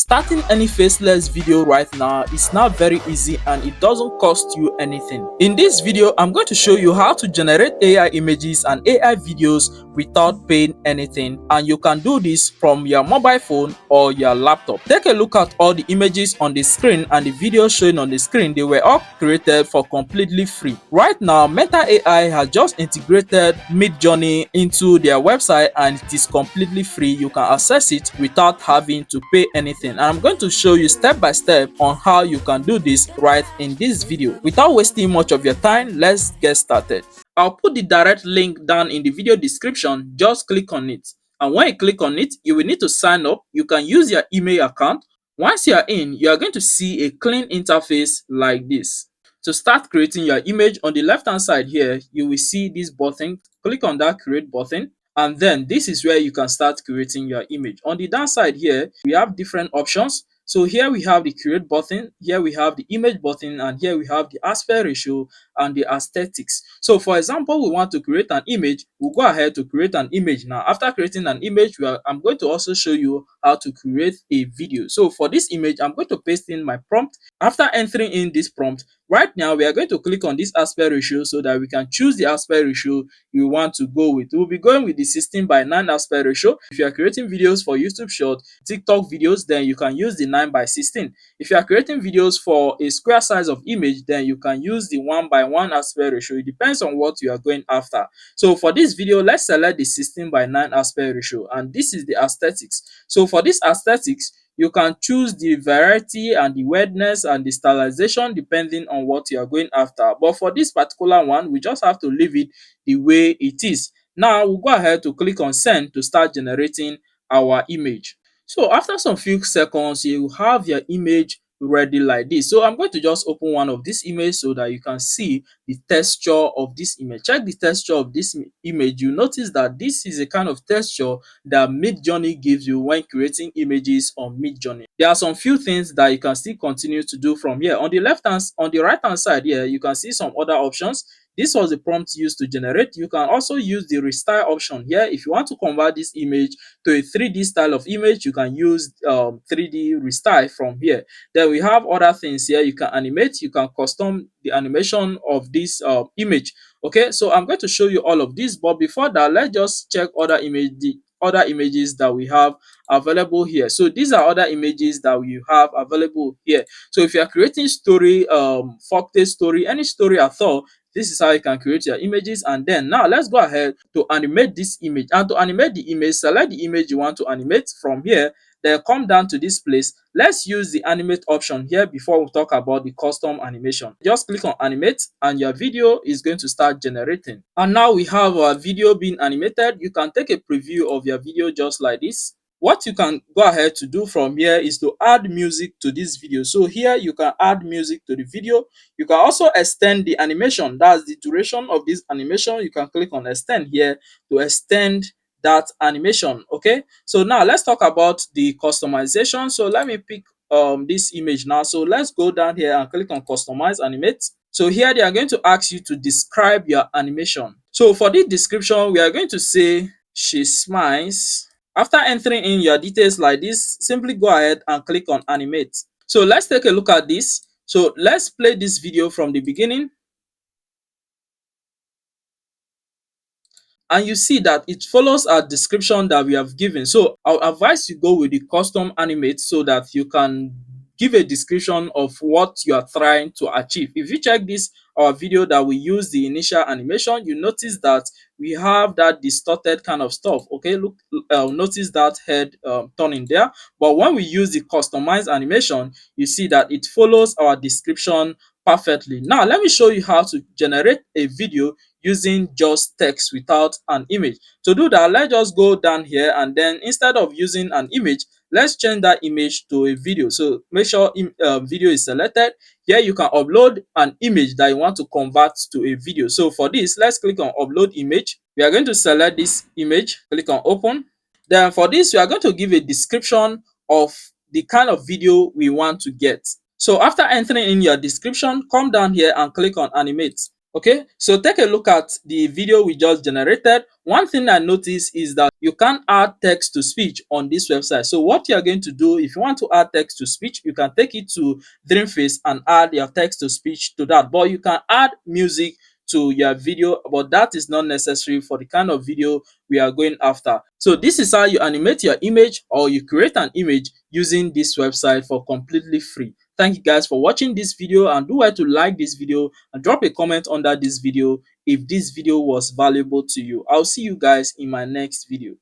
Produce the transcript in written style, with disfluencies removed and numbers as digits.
Starting any faceless video right now is now very easy and it doesn't cost you anything. In this video, I'm going to show you how to generate AI images and AI videos without paying anything, and you can do this from your mobile phone or your laptop. Take a look at all the images on the screen and the videos showing on the screen. They were all created for completely free. Right now, Meta AI has just integrated Midjourney into their website and it is completely free. You can access it without having to pay anything, and I'm going to show you step by step on how you can do this right in this video. Without wasting much of your time, let's get started. I'll put the direct link down in the video description. Just click on it, and when you click on it, you will need to sign up. You can use your email account. Once you are in, you are going to see a clean interface like this. To start creating your image, on the left hand side here, you will see this button. Click on that create button, and then this is where you can start creating your image. On the downside here, we have different options. So here we have the create button, here we have the image button, and here we have the aspect ratio and the aesthetics. So for example, we want to create an image, we'll go ahead to create an image. Now after creating an image, I'm going to also show you how to create a video. So for this image, I'm going to paste in my prompt. After entering in this prompt, right now we are going to click on this aspect ratio so that we can choose the aspect ratio you want to go with. We'll be going with the 16:9 aspect ratio. If you are creating videos for YouTube Short, TikTok videos, then you can use the 9:16. If you are creating videos for a square size of image, then you can use the 1:1 aspect ratio. It depends on what you are going after. So for this video, let's select the 16:9 aspect ratio, and this is the aesthetics. So for this aesthetics, you can choose the variety and the weirdness and the stylization depending on what you are going after. But for this particular one, we just have to leave it the way it is. Now we'll go ahead to click on send to start generating our image. So after some few seconds, you have your image ready like this. So I'm going to just open one of these images so that you can see the texture of this image. Check the texture of this image. You notice that this is a kind of texture that Midjourney gives you when creating images on Midjourney. There are some few things that you can still continue to do from here. On the right hand side here, you can see some other options. This was the prompt used to generate. You can also use the restyle option here. If you want to convert this image to a 3D style of image, you can use 3D restyle from here. Then we have other things here. You can animate, you can custom the animation of this image. Okay, so I'm going to show you all of this, but before that, let's just check other images that we have available here. So these are other images that we have available here. So if you are creating story, folktale story, any story at all, this is how you can create your images. And then now let's go ahead to animate this image. And to animate the image, select the image you want to animate from here, then come down to this place. Let's use the animate option here before we talk about the custom animation. Just click on animate and your video is going to start generating. And now we have our video being animated. You can take a preview of your video just like this. What you can go ahead to do from here is to add music to this video. So here you can add music to the video. You can also extend the animation. That's the duration of this animation. You can click on extend here to extend that animation. Okay, so now let's talk about the customization. So let me pick this image now. So let's go down here and click on customize animate. So here they are going to ask you to describe your animation. So for this description, we are going to say she smiles. After entering in your details like this, simply go ahead and click on animate. So let's take a look at this. So let's play this video from the beginning. And you see that it follows our description that we have given. So I'll advise you go with the custom animate so that you can give a description of what you are trying to achieve. If you check this our video that we use the initial animation, you notice that we have that distorted kind of stuff. Okay, look, notice that head turning there. But when we use the customized animation, you see that it follows our description perfectly. Now let me show you how to generate a video using just text without an image. To do that, let's just go down here, and then instead of using an image, let's change that image to a video. So make sure video is selected. Here you can upload an image that you want to convert to a video. So for this, let's click on upload image. We are going to select this image, click on open. Then for this, we are going to give a description of the kind of video we want to get. So after entering in your description, come down here and click on animate. Okay, so take a look at the video we just generated. One thing I noticed is that you can add text to speech on this website. So what you're going to do, if you want to add text to speech, you can take it to Dreamface and add your text to speech to that. But you can add music to your video, but that is not necessary for the kind of video we are going after. So this is how you animate your image, or you create an image using this website for completely free. Thank you guys for watching this video, and do well to like this video and drop a comment under this video if this video was valuable to you. I'll see you guys in my next video.